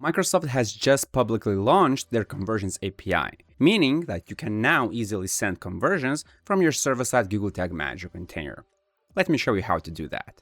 Microsoft has just publicly launched their Conversions API, meaning that you can now easily send conversions from your server-side Google Tag Manager container. Let me show you how to do that.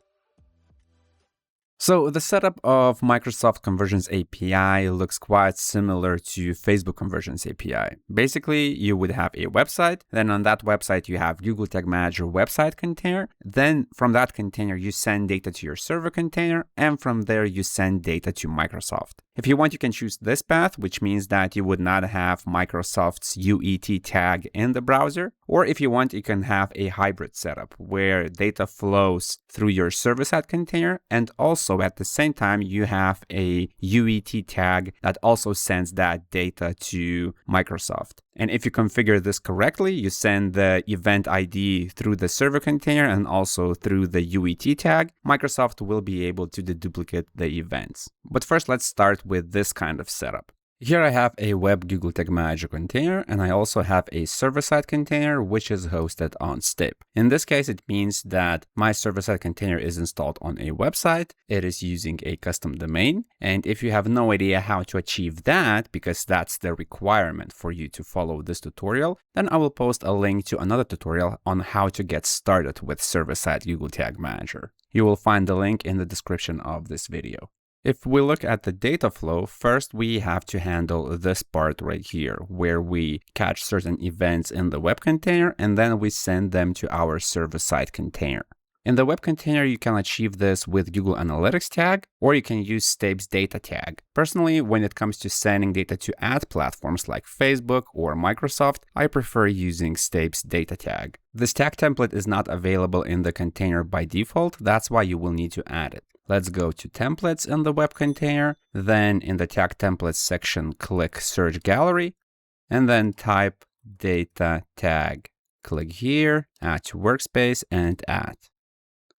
So the setup of Microsoft Conversions API looks quite similar to Facebook Conversions API. Basically, you would have a website, then on that website you have Google Tag Manager website container, then from that container you send data to your server container, and from there you send data to Microsoft. If you want, you can choose this path, which means that you would not have Microsoft's UET tag in the browser. Or if you want, you can have a hybrid setup where data flows through your server-side container, and also at the same time, you have a UET tag that also sends that data to Microsoft. And if you configure this correctly, you send the event ID through the server container and also through the UET tag, Microsoft will be able to deduplicate the events. But first, let's start with this kind of setup. Here I have a web Google Tag Manager container, and I also have a server-side container, which is hosted on STIP. In this case, it means that my server-side container is installed on a website. It is using a custom domain. And if you have no idea how to achieve that, because that's the requirement for you to follow this tutorial, then I will post a link to another tutorial on how to get started with server-side Google Tag Manager. You will find the link in the description of this video. If we look at the data flow, first we have to handle this part right here, where we catch certain events in the web container and then we send them to our server-side container. In the web container, you can achieve this with Google Analytics tag, or you can use Stapes data tag. Personally, when it comes to sending data to ad platforms like Facebook or Microsoft, I prefer using Stapes data tag. This tag template is not available in the container by default, that's why you will need to add it. Let's go to templates in the web container, then in the tag templates section, click search gallery, and then type data tag. Click here, add to workspace and add.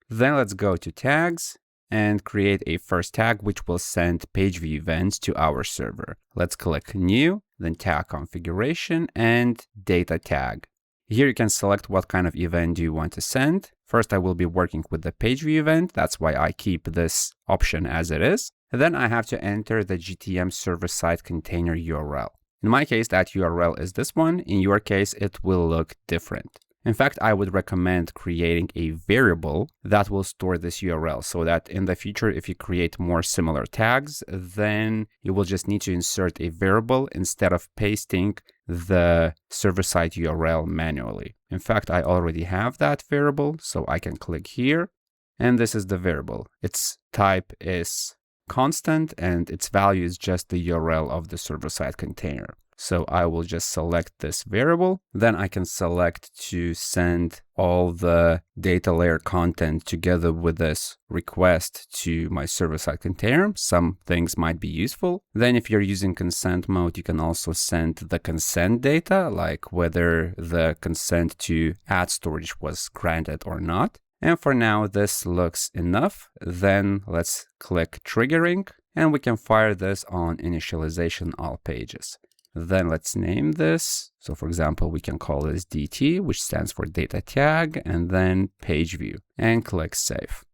Then let's go to tags and create a first tag, which will send page view events to our server. Let's click new, then tag configuration and data tag. Here you can select what kind of event do you want to send. First, I will be working with the page view event. That's why I keep this option as it is. And then I have to enter the GTM server-side container URL. In my case, that URL is this one. In your case, it will look different. In fact, I would recommend creating a variable that will store this URL so that in the future, if you create more similar tags, then you will just need to insert a variable instead of pasting the server-side URL manually. In fact, I already have that variable, so I can click here, and this is the variable. Its type is constant, and its value is just the URL of the server-side container. So I will just select this variable. Then I can select to send all the data layer content together with this request to my server-side container. Some things might be useful. Then if you're using consent mode, you can also send the consent data, like whether the consent to ad storage was granted or not. And for now, this looks enough. Then let's click triggering, and we can fire this on initialization all pages. Then let's name this. So for example, we can call this DT, which stands for data tag, and then page view, and click save.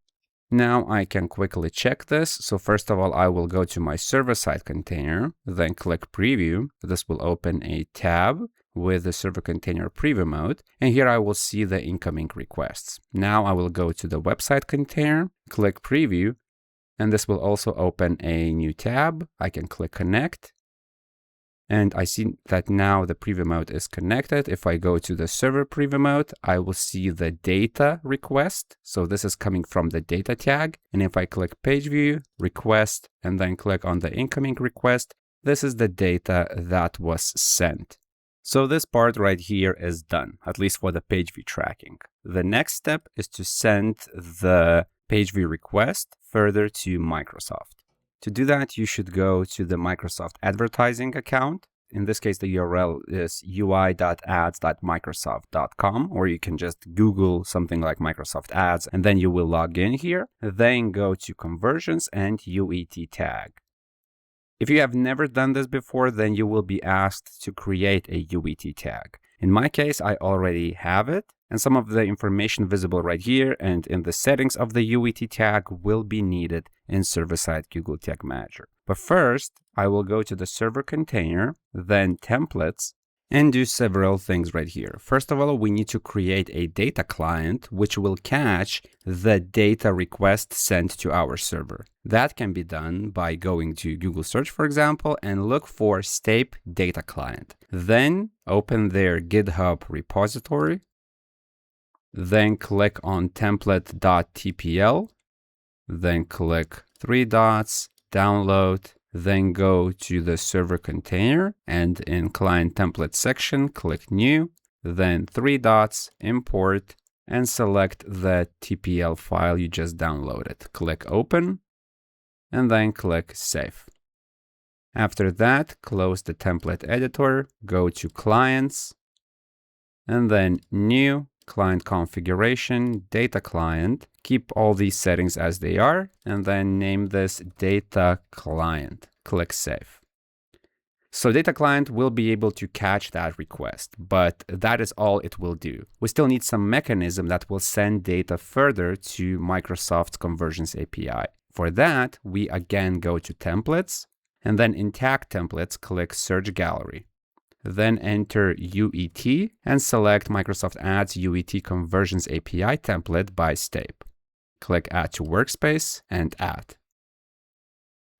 Now I can quickly check this. So first of all, I will go to my server-side container, then click preview. This will open a tab with the server container preview mode. And here I will see the incoming requests. Now I will go to the website container, click preview, and this will also open a new tab. I can click connect. And I see that now the preview mode is connected. If I go to the server preview mode, I will see the data request. So this is coming from the data tag. And if I click page view, request, and then click on the incoming request, this is the data that was sent. So this part right here is done, at least for the page view tracking. The next step is to send the page view request further to Microsoft. To do that, you should go to the Microsoft advertising account. In this case, the URL is ui.ads.microsoft.com, or you can just Google something like Microsoft Ads, and then you will log in here. Then go to conversions and UET tag. If you have never done this before, then you will be asked to create a UET tag. In my case, I already have it. And some of the information visible right here and in the settings of the UET tag will be needed in server-side Google Tag Manager. But first, I will go to the server container, then templates, and do several things right here. First of all, we need to create a data client, which will catch the data request sent to our server. That can be done by going to Google search, for example, and look for STAPE data client. Then open their GitHub repository. Then click on template.tpl, then click 3 dots, download, then go to the server container and in client template section, click new, then 3 dots, import, and select the TPL file you just downloaded. Click open, and then click save. After that, close the template editor, go to clients, and then new, client configuration, data client, keep all these settings as they are, and then name this data client. Click save. So data client will be able to catch that request, but that is all it will do. We still need some mechanism that will send data further to Microsoft's Conversions API. For that, we again go to templates, and then in tag templates, click search gallery. Then enter UET and select Microsoft Ads UET Conversions API template by STAPE. Click Add to Workspace and add.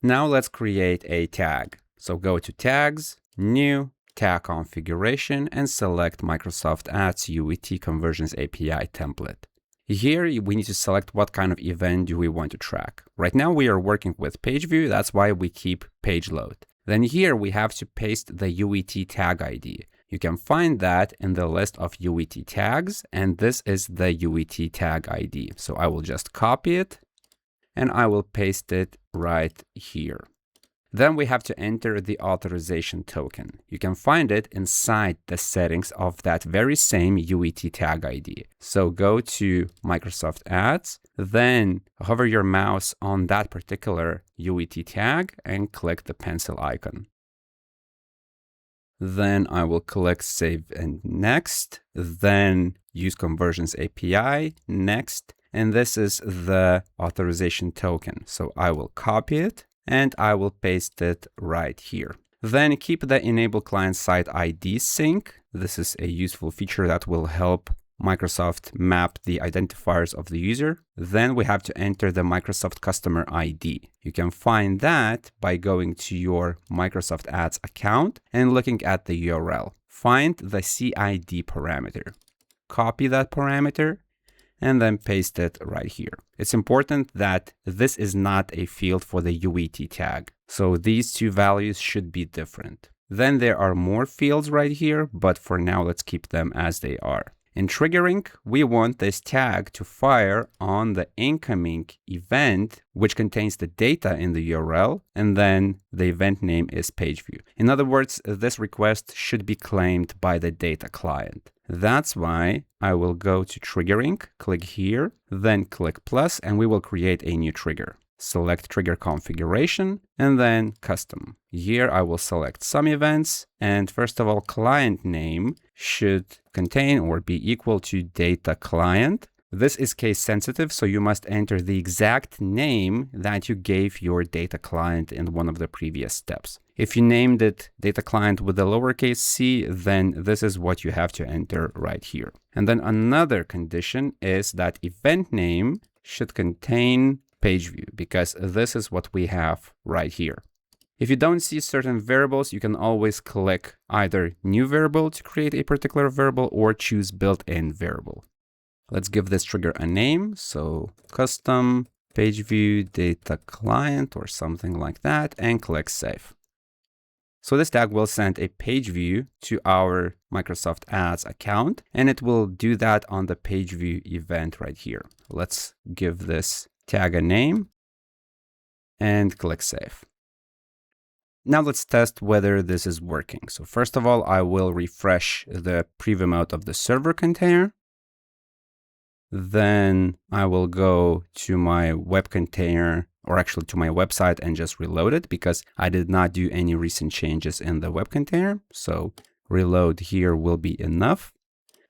Now let's create a tag. So go to Tags, New, Tag Configuration, and select Microsoft Ads UET Conversions API template. Here we need to select what kind of event do we want to track. Right now we are working with page view, that's why we keep page load. Then here we have to paste the UET tag ID. You can find that in the list of UET tags, and this is the UET tag ID. So I will just copy it, and I will paste it right here. Then we have to enter the authorization token. You can find it inside the settings of that very same UET tag ID. So go to Microsoft Ads, then hover your mouse on that particular UET tag and click the pencil icon. Then I will click Save and Next, then use Conversions API, Next, and this is the authorization token. So I will copy it, and I will paste it right here. Then keep the Enable Client-Side ID sync. This is a useful feature that will help Microsoft map the identifiers of the user. Then we have to enter the Microsoft Customer ID. You can find that by going to your Microsoft Ads account and looking at the URL. Find the CID parameter. Copy that parameter and then paste it right here. It's important that this is not a field for the UET tag. So these two values should be different. Then there are more fields right here, but for now, let's keep them as they are. In triggering, we want this tag to fire on the incoming event, which contains the data in the URL, and then the event name is page view. In other words, this request should be claimed by the data client. That's why I will go to triggering, click here, then click plus, and we will create a new trigger. Select trigger configuration and then custom. Here I will select some events, and first of all, client name should contain or be equal to data client. This is case sensitive, so you must enter the exact name that you gave your data client in one of the previous steps. If you named it data client with a lowercase c, then this is what you have to enter right here. And then another condition is that event name should contain page view, because this is what we have right here. If you don't see certain variables, you can always click either new variable to create a particular variable or choose built-in variable. Let's give this trigger a name. So custom page view data client or something like that, and click save. So this tag will send a page view to our Microsoft Ads account, and it will do that on the page view event right here. Let's give this tag a name and click save. Now let's test whether this is working. So first of all, I will refresh the preview mode of the server container. Then I will go to my web container, or actually to my website, and just reload it because I did not do any recent changes in the web container. So reload here will be enough.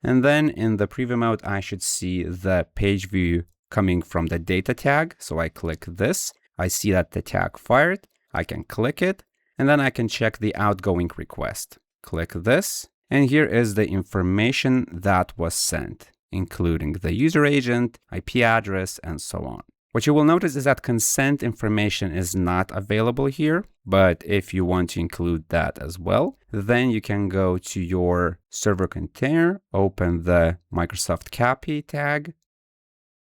And then in the preview mode, I should see the page view coming from the data tag. So I click this, I see that the tag fired, I can click it, and then I can check the outgoing request. Click this, and here is the information that was sent, including the user agent, IP address, and so on. What you will notice is that consent information is not available here, but if you want to include that as well, then you can go to your server container, open the Microsoft CAPI tag,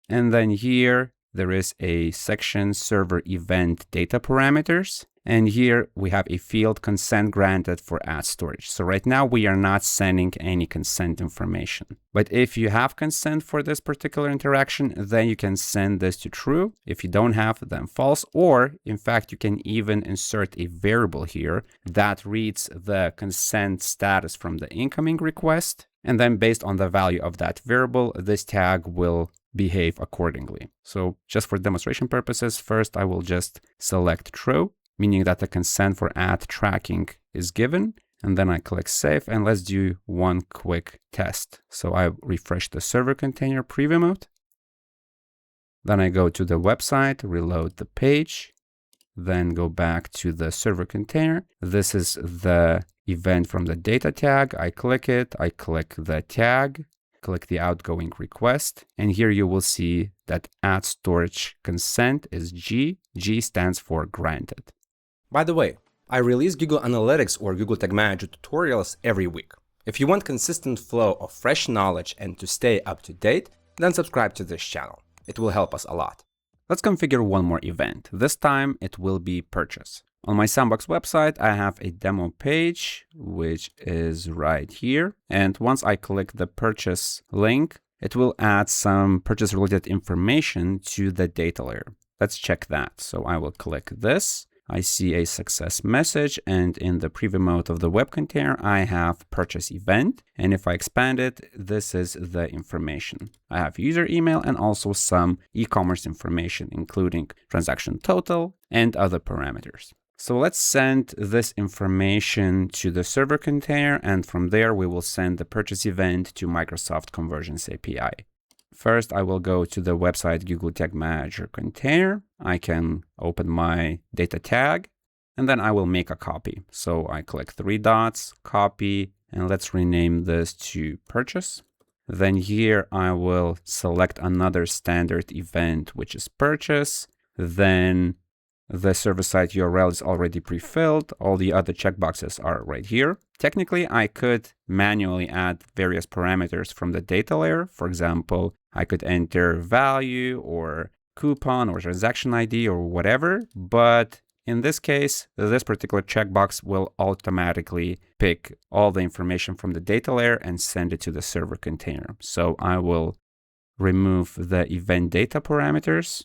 and then here there is a section server event data parameters. And here we have a field consent granted for ad storage. So right now we are not sending any consent information. But if you have consent for this particular interaction, then you can send this to true. If you don't have, then false. Or in fact, you can even insert a variable here that reads the consent status from the incoming request. And then based on the value of that variable, this tag will behave accordingly. So just for demonstration purposes, first I will just select true, meaning that the consent for ad tracking is given. And then I click save, and let's do one quick test. So I refresh the server container preview mode. Then I go to the website, reload the page, then go back to the server container. This is the event from the data tag. I click it, I click the tag, click the outgoing request, and here you will see that ad storage consent is G. G stands for granted. By the way, I release Google Analytics or Google Tag Manager tutorials every week. If you want consistent flow of fresh knowledge and to stay up to date, then subscribe to this channel. It will help us a lot. Let's configure one more event. This time it will be purchase. On my Sandbox website, I have a demo page, which is right here. And once I click the purchase link, it will add some purchase related information to the data layer. Let's check that. So I will click this. I see a success message, and in the preview mode of the web container, I have purchase event. And if I expand it, this is the information. I have user email and also some e-commerce information, including transaction total and other parameters. So let's send this information to the server container, and from there we will send the purchase event to Microsoft Conversions API. First, I will go to the website Google Tag Manager container. I can open my data tag, and then I will make a copy. So I click three dots, copy, and let's rename this to purchase. Then here I will select another standard event, which is purchase. Then the server-side URL is already pre-filled. All the other checkboxes are right here. Technically, I could manually add various parameters from the data layer. For example, I could enter value or coupon or transaction ID or whatever. But in this case, this particular checkbox will automatically pick all the information from the data layer and send it to the server container. So I will remove the event data parameters.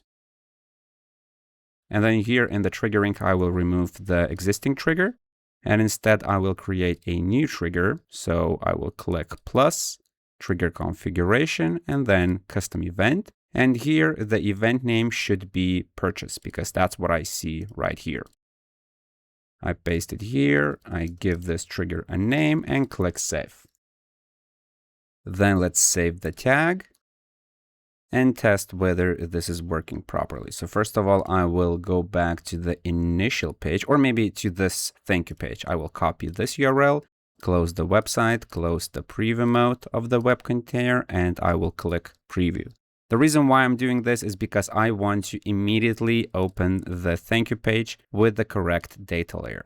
And then here in the triggering, I will remove the existing trigger. And instead, I will create a new trigger. So I will click plus, trigger configuration, and then custom event. And here, the event name should be purchase, because that's what I see right here. I paste it here. I give this trigger a name and click save. Then let's save the tag and test whether this is working properly. So first of all, I will go back to the initial page, or maybe to this thank you page. I will copy this URL, close the website, close the preview mode of the web container, and I will click preview. The reason why I'm doing this is because I want to immediately open the thank you page with the correct data layer.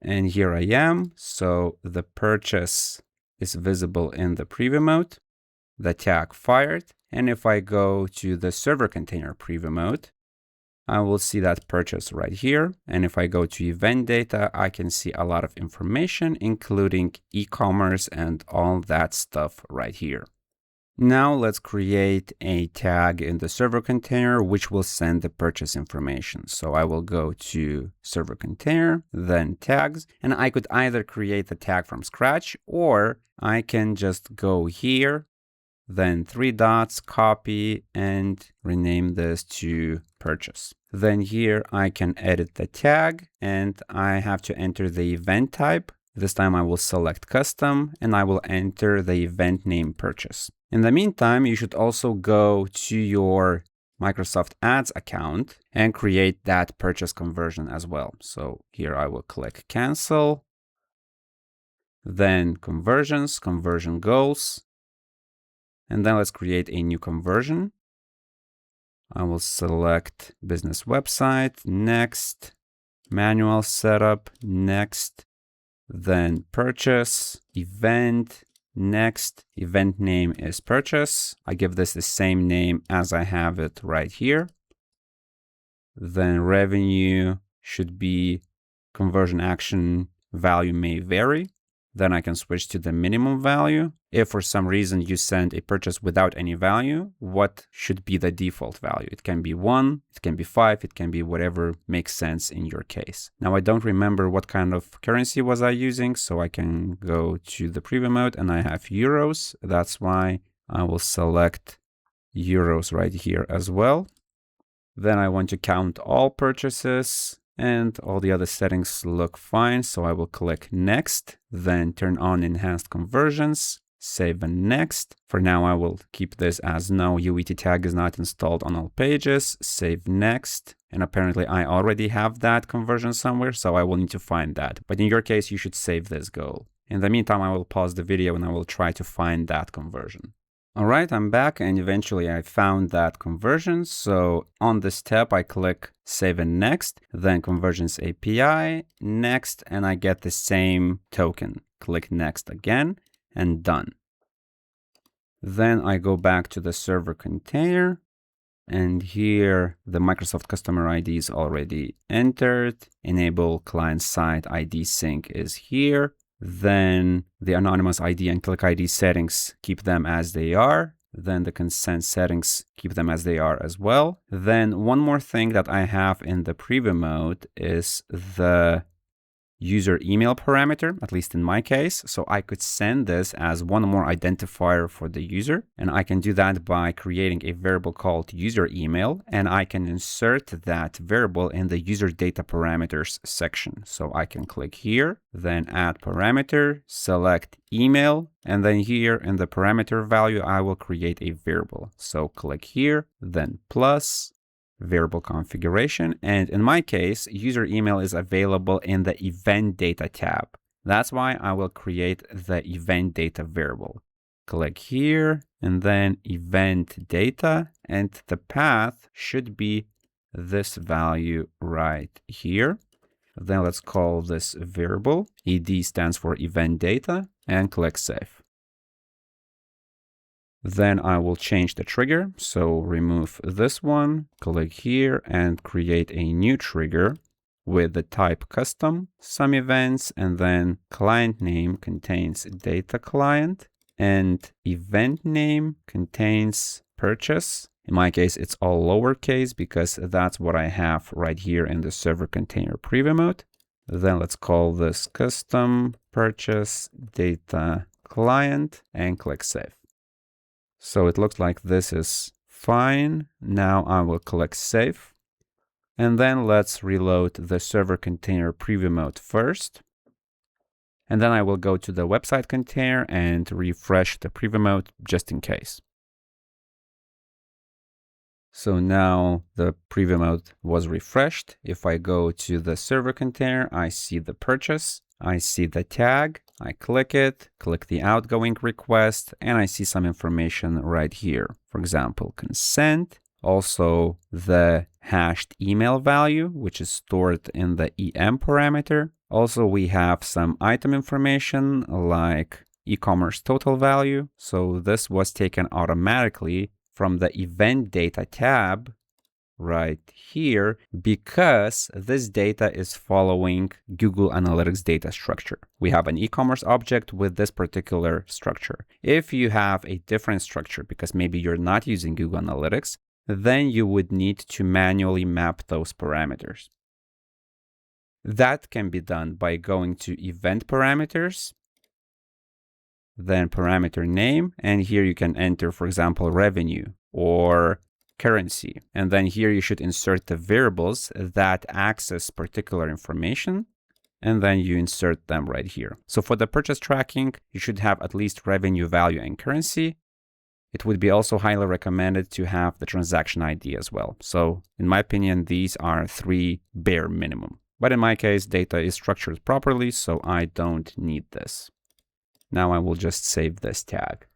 And here I am. So the purchase is visible in the preview mode. The tag fired. And if I go to the server container preview mode, I will see that purchase right here. And if I go to event data, I can see a lot of information, including e-commerce and all that stuff right here. Now let's create a tag in the server container, which will send the purchase information. So I will go to server container, then tags, and I could either create the tag from scratch, or I can just go here, then three dots, copy, and rename this to purchase. Then here I can edit the tag, and I have to enter the event type. This time I will select custom and I will enter the event name purchase. In the meantime, you should also go to your Microsoft Ads account and create that purchase conversion as well. So here I will click cancel, then conversions, conversion goals, and then let's create a new conversion. I will select business website, next, manual setup, next, then purchase, event, next, event name is purchase. I give this the same name as I have it right here. Then revenue should be conversion action value may vary. Then I can switch to the minimum value. If for some reason you send a purchase without any value, what should be the default value? It can be 1, it can be 5, it can be whatever makes sense in your case. Now I don't remember what kind of currency was I using, so I can go to the preview mode and I have euros. That's why I will select euros right here as well. Then I want to count all purchases. And all the other settings look fine, so I will click next, then turn on enhanced conversions, save and next. For now, I will keep this as no UET tag is not installed on all pages, save next. And apparently I already have that conversion somewhere, so I will need to find that. But in your case, you should save this goal. In the meantime, I will pause the video and I will try to find that conversion. All right, I'm back and eventually I found that conversion. So on this step, I click Save and Next, then Conversions API, Next, and I get the same token. Click Next again and done. Then I go back to the server container and here the Microsoft customer ID is already entered. Enable client-side ID sync is here. Then the anonymous ID and click ID settings, keep them as they are. Then the consent settings, keep them as they are as well. Then one more thing that I have in the preview mode is the user email parameter, at least in my case. So I could send this as one more identifier for the user. And I can do that by creating a variable called user email. And I can insert that variable in the user data parameters section. So I can click here, then add parameter, select email. And then here in the parameter value, I will create a variable. So click here, then plus variable configuration. And in my case, user email is available in the event data tab. That's why I will create the event data variable. Click here and then event data, and the path should be this value right here. Then let's call this variable. ED stands for event data and click save. Then I will change the trigger. So remove this one, click here and create a new trigger with the type custom, some events, and then client name contains data client and event name contains purchase. In my case, it's all lowercase because that's what I have right here in the server container preview mode. Then let's call this custom purchase data client and click save. So it looks like this is fine. Now I will click save. And then let's reload the server container preview mode first. And then I will go to the website container and refresh the preview mode just in case. So now the preview mode was refreshed. If I go to the server container, I see the purchase. I see the tag, I click it, click the outgoing request, and I see some information right here. For example, consent, also the hashed email value, which is stored in the EM parameter. Also, we have some item information like e-commerce total value. So this was taken automatically from the event data tab right here because this data is following Google Analytics data structure. We have an e-commerce object with this particular structure. If you have a different structure, because maybe you're not using Google Analytics, then you would need to manually map those parameters. That can be done by going to event parameters, then parameter name, and here you can enter, for example, revenue or currency. And then here you should insert the variables that access particular information. and then you insert them right here. So for the purchase tracking, you should have at least revenue, value, and currency. It would be also highly recommended to have the transaction ID as well. So in my opinion, these are 3 bare minimum. But in my case, data is structured properly, so I don't need this. Now I will just save this tag.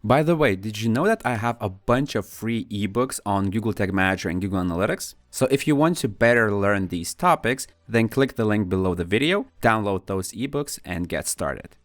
By the way, did you know that I have a bunch of free ebooks on Google Tag Manager and Google Analytics? So if you want to better learn these topics, then click the link below the video, download those ebooks, and get started.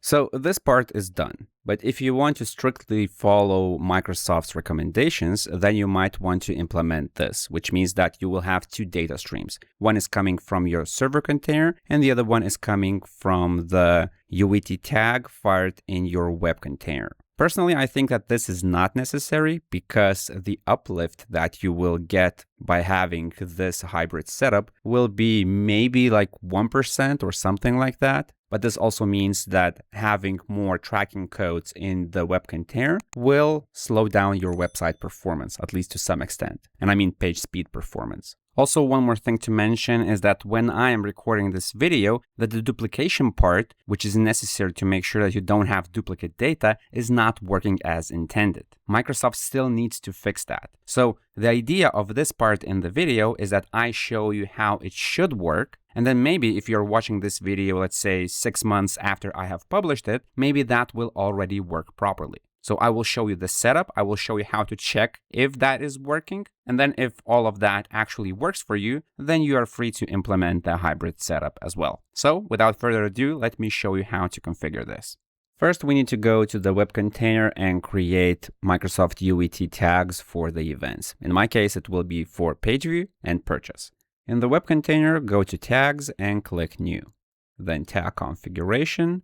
So this part is done. But if you want to strictly follow Microsoft's recommendations, then you might want to implement this, which means that you will have 2 data streams. One is coming from your server container, and the other one is coming from the UET tag fired in your web container. Personally, I think that this is not necessary because the uplift that you will get by having this hybrid setup will be maybe like 1% or something like that. But this also means that having more tracking codes in the web container will slow down your website performance, at least to some extent. And I mean page speed performance. Also, one more thing to mention is that when I am recording this video, the deduplication part, which is necessary to make sure that you don't have duplicate data, is not working as intended. Microsoft still needs to fix that. So the idea of this part in the video is that I show you how it should work. And then maybe if you're watching this video, let's say 6 months after I have published it, maybe that will already work properly. So I will show you the setup. I will show you how to check if that is working. And then if all of that actually works for you, then you are free to implement the hybrid setup as well. So without further ado, let me show you how to configure this. First, we need to go to the web container and create Microsoft UET tags for the events. In my case, it will be for page view and purchase. In the web container, go to tags and click new. Then tag configuration.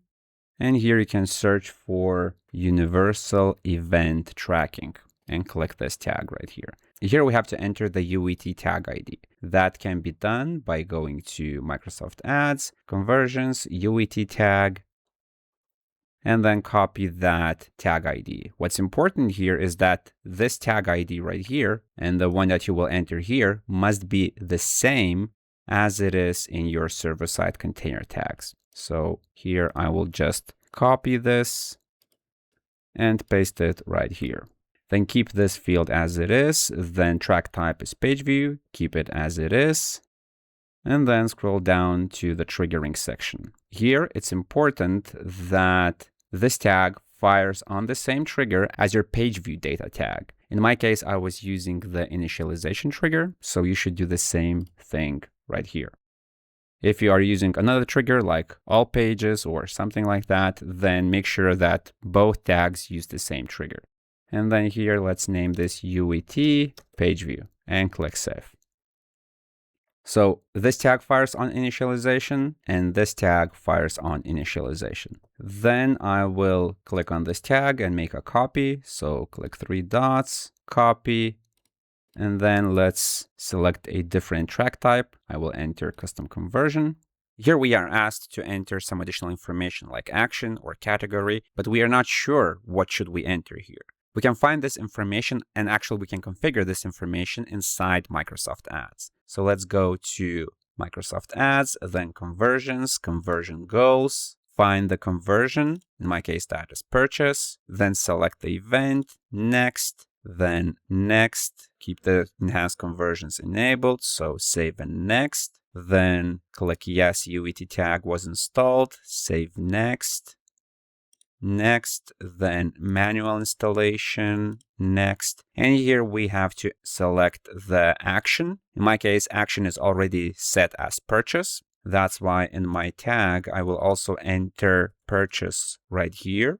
And here you can search for universal event tracking and click this tag right here. Here we have to enter the UET tag ID. That can be done by going to Microsoft Ads, Conversions, UET tag, and then copy that tag ID. What's important here is that this tag ID right here and the one that you will enter here must be the same as it is in your server-side container tags. So here I will just copy this and paste it right here. Then keep this field as it is. Then track type is page view, keep it as it is. And then scroll down to the triggering section. Here it's important that this tag fires on the same trigger as your page view data tag. In my case, I was using the initialization trigger, so you should do the same thing right here. If you are using another trigger like all pages or something like that, then make sure that both tags use the same trigger. And then here, let's name this UET page view and click save. So this tag fires on initialization and this tag fires on initialization. Then I will click on this tag and make a copy. So click 3 dots, copy. And then let's select a different track type. I will enter custom conversion. Here we are asked to enter some additional information like action or category, but we are not sure what should we enter here. We can find this information and actually we can configure this information inside Microsoft Ads. So let's go to Microsoft Ads, then conversions, conversion goals, find the conversion. In my case, that is purchase, then select the event, next, then next, keep the enhanced conversions enabled, so save and next, then click yes, UET tag was installed, save next, next, then manual installation, next, and here we have to select the action. In my case, action is already set as purchase. That's why in my tag, I will also enter purchase right here.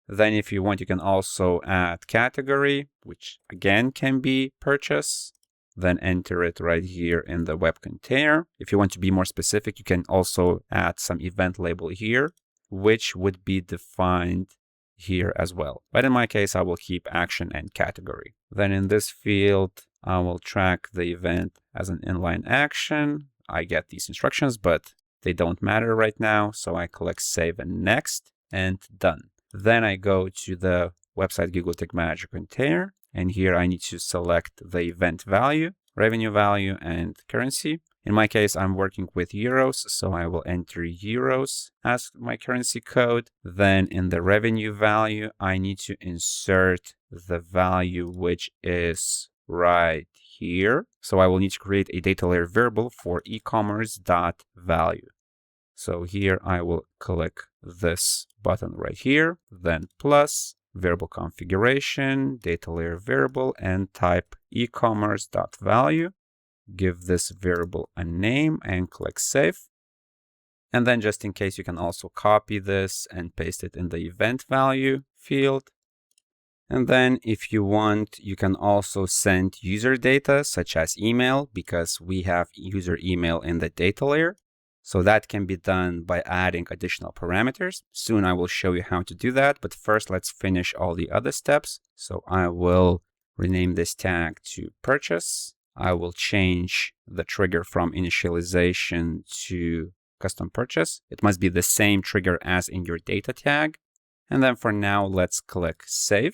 Then if you want, you can also add category, which again can be purchase. Then enter it right here in the web container. If you want to be more specific, you can also add some event label here, which would be defined here as well. But in my case, I will keep action and category. Then in this field, I will track the event as an inline action. I get these instructions, but they don't matter right now. So I click save and next and done. Then I go to the website Google Tag Manager container. And here I need to select the event value, revenue value, and currency. In my case, I'm working with euros, so I will enter euros as my currency code. Then in the revenue value, I need to insert the value which is right here. So I will need to create a data layer variable for e-commerce.value. So here I will click this button right here, then plus variable configuration, data layer variable, and type e-commerce.value. Give this variable a name and click save. And then just in case, you can also copy this and paste it in the event value field. And then if you want, you can also send user data such as email, because we have user email in the data layer. So that can be done by adding additional parameters. Soon I will show you how to do that, but first let's finish all the other steps. So I will rename this tag to purchase. I will change the trigger from initialization to custom purchase. It must be the same trigger as in your data tag. And then for now, let's click save.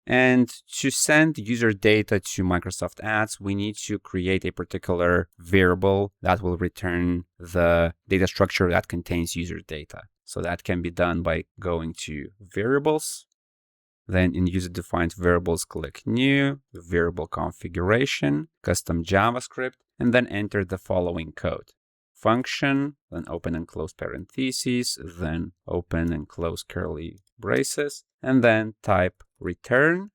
And to send user data to Microsoft Ads, we need to create a particular variable that will return the data structure that contains user data. So that can be done by going to variables. Then in user-defined variables, click new, variable configuration, custom JavaScript, and then enter the following code. Function, then open and close parentheses, then open and close curly braces, and then type return,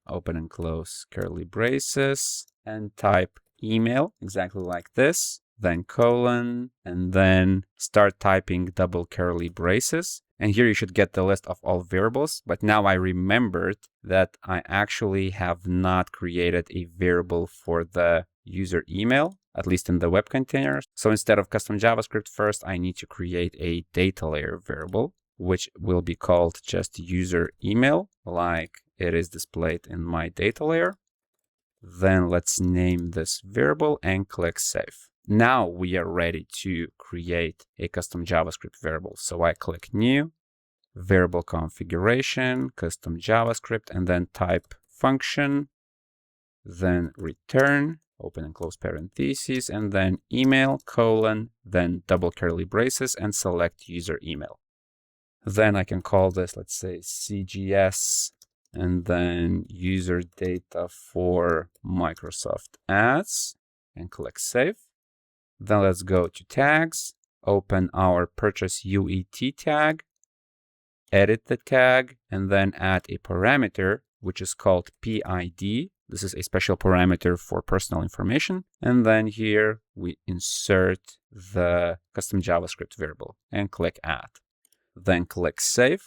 open and close curly braces, and type email, exactly like this, then colon, and then start typing double curly braces. And here you should get the list of all variables. But now I remembered that I actually have not created a variable for the user email, at least in the web container. So instead of custom JavaScript, first I need to create a data layer variable, which will be called just user email, like it is displayed in my data layer. Then let's name this variable and click save. Now we are ready to create a custom JavaScript variable. So I click new, variable configuration, custom JavaScript, and then type function, then return, open and close parentheses, and then email, colon, then double curly braces, and select user email. Then I can call this, let's say, CGS, and then user data for Microsoft Ads, and click save. Then let's go to tags, open our purchase UET tag, edit the tag, and then add a parameter, which is called PID. This is a special parameter for personal information. And then here we insert the custom JavaScript variable and click add. Then click save.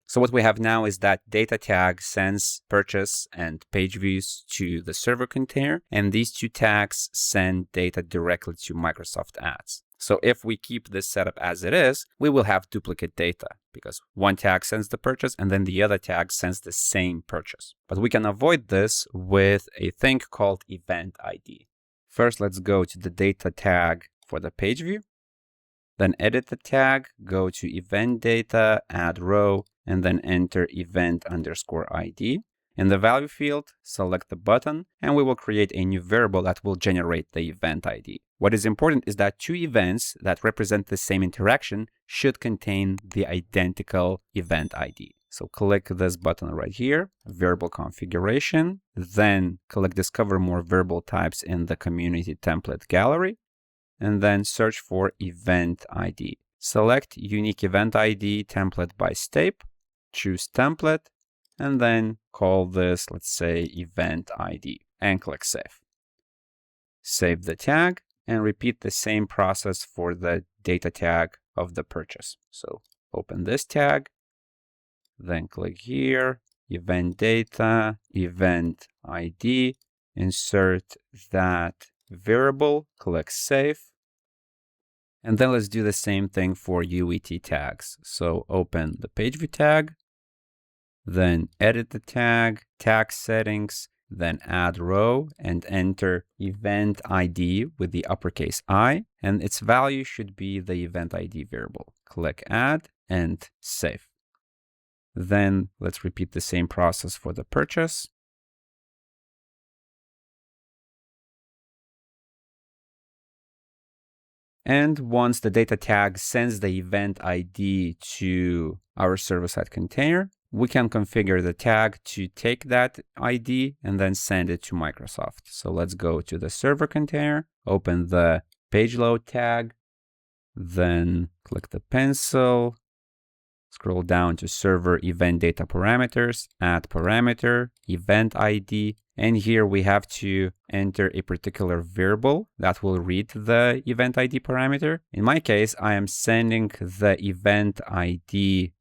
So what we have now is that data tag sends purchase and page views to the server container, and these two tags send data directly to Microsoft Ads. So if we keep this setup as it is, we will have duplicate data because one tag sends the purchase and then the other tag sends the same purchase. But we can avoid this with a thing called Event ID. First, let's go to the data tag for the page view. Then edit the tag, go to event data, add row, and then enter event_ID. In the value field, select the button, and we will create a new variable that will generate the event ID. What is important is that two events that represent the same interaction should contain the identical event ID. So click this button right here, variable configuration, then click discover more variable types in the community template gallery, and then search for event ID. Select unique event ID template by step, choose template, and then call this, let's say, event ID, and click save. Save the tag and repeat the same process for the data tag of the purchase. So open this tag, then click here, event data, event ID, insert that variable, click save. And then let's do the same thing for UET tags. So open the page view tag, then edit the tag, tag settings, then add row and enter event ID with the uppercase I, and its value should be the event ID variable. Click add and save. Then let's repeat the same process for the purchase. And once the data tag sends the event ID to our server-side container, we can configure the tag to take that ID and then send it to Microsoft. So let's go to the server container, open the page load tag, then click the pencil, scroll down to server event data parameters, add parameter, event ID, and here we have to enter a particular variable that will read the event ID parameter. In my case, I am sending the event ID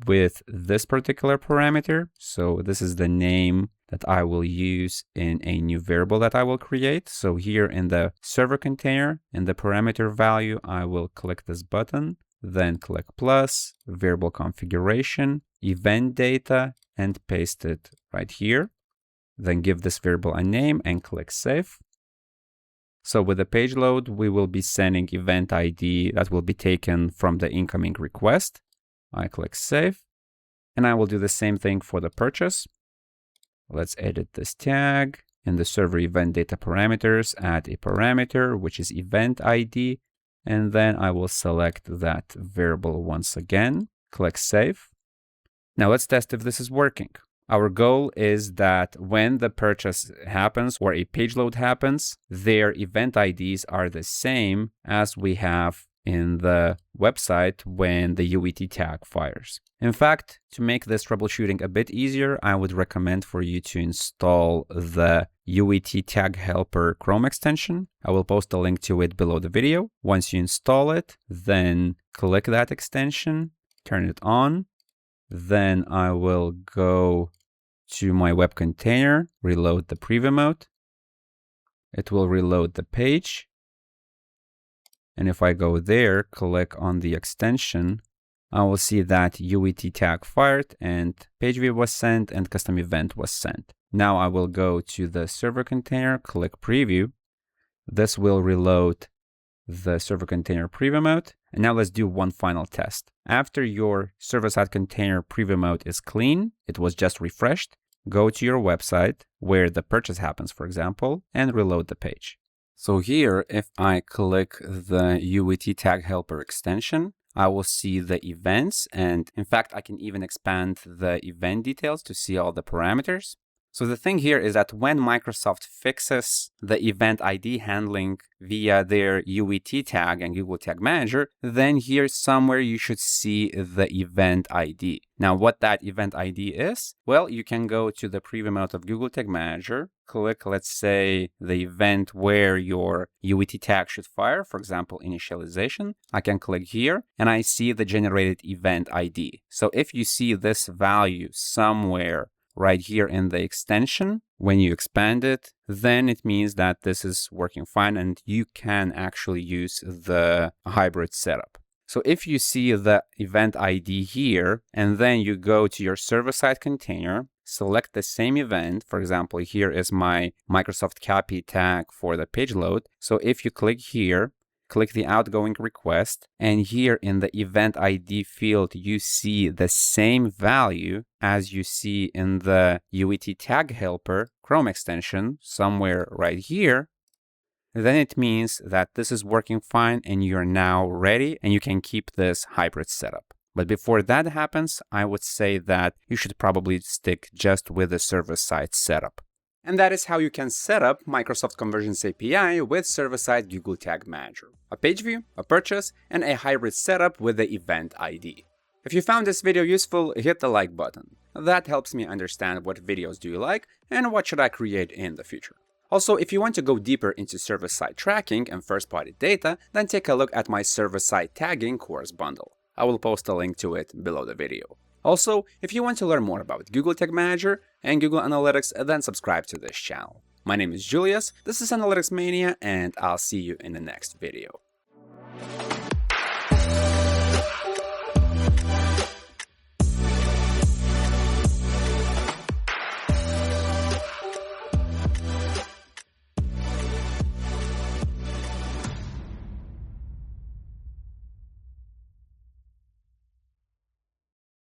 with this particular parameter. So this is the name that I will use in a new variable that I will create. So here in the server container, in the parameter value, I will click this button, then click plus, variable configuration, event data, and paste it right here. Then give this variable a name and click save. So with the page load, we will be sending event ID that will be taken from the incoming request. I click save, and I will do the same thing for the purchase. Let's edit this tag. In the server event data parameters, add a parameter, which is event ID, and then I will select that variable once again, click save. Now let's test if this is working. Our goal is that when the purchase happens or a page load happens, their event IDs are the same as we have in the website when the UET tag fires. In fact, to make this troubleshooting a bit easier, I would recommend for you to install the UET tag helper Chrome extension. I will post a link to it below the video. Once you install it, then click that extension, turn it on. Then I will go to my web container, reload the preview mode. It will reload the page. And if I go there, click on the extension, I will see that UET tag fired and page view was sent and custom event was sent. Now I will go to the server container, click preview. This will reload the server container preview mode. And now let's do one final test. After your server-side container preview mode is clean, it was just refreshed, go to your website where the purchase happens, for example, and reload the page. So here, if I click the UET tag helper extension, I will see the events. And in fact, I can even expand the event details to see all the parameters. So the thing here is that when Microsoft fixes the event ID handling via their UET tag and Google Tag Manager, then here somewhere you should see the event ID. Now, what that event ID is? Well, you can go to the preview mode of Google Tag Manager, click, let's say, the event where your UET tag should fire, for example, initialization. I can click here and I see the generated event ID. So if you see this value somewhere right here in the extension, when you expand it, then it means that this is working fine and you can actually use the hybrid setup. So if you see the event ID here, and then you go to your server-side container, select the same event. For example, here is my Microsoft CAPI tag for the page load. So if you click here, click the outgoing request, and here in the event ID field, you see the same value as you see in the UET tag helper Chrome extension somewhere right here, then it means that this is working fine and you're now ready and you can keep this hybrid setup. But before that happens, I would say that you should probably stick just with the server-side setup. And that is how you can set up Microsoft Conversions API with server-side Google Tag Manager. A page view, a purchase, and a hybrid setup with the event ID. If you found this video useful, hit the like button. That helps me understand what videos do you like and what should I create in the future. Also, if you want to go deeper into server-side tracking and first-party data, then take a look at my server-side tagging course bundle. I will post a link to it below the video. Also, if you want to learn more about Google Tag Manager and Google Analytics, then subscribe to this channel. My name is Julius, this is Analytics Mania, and I'll see you in the next video.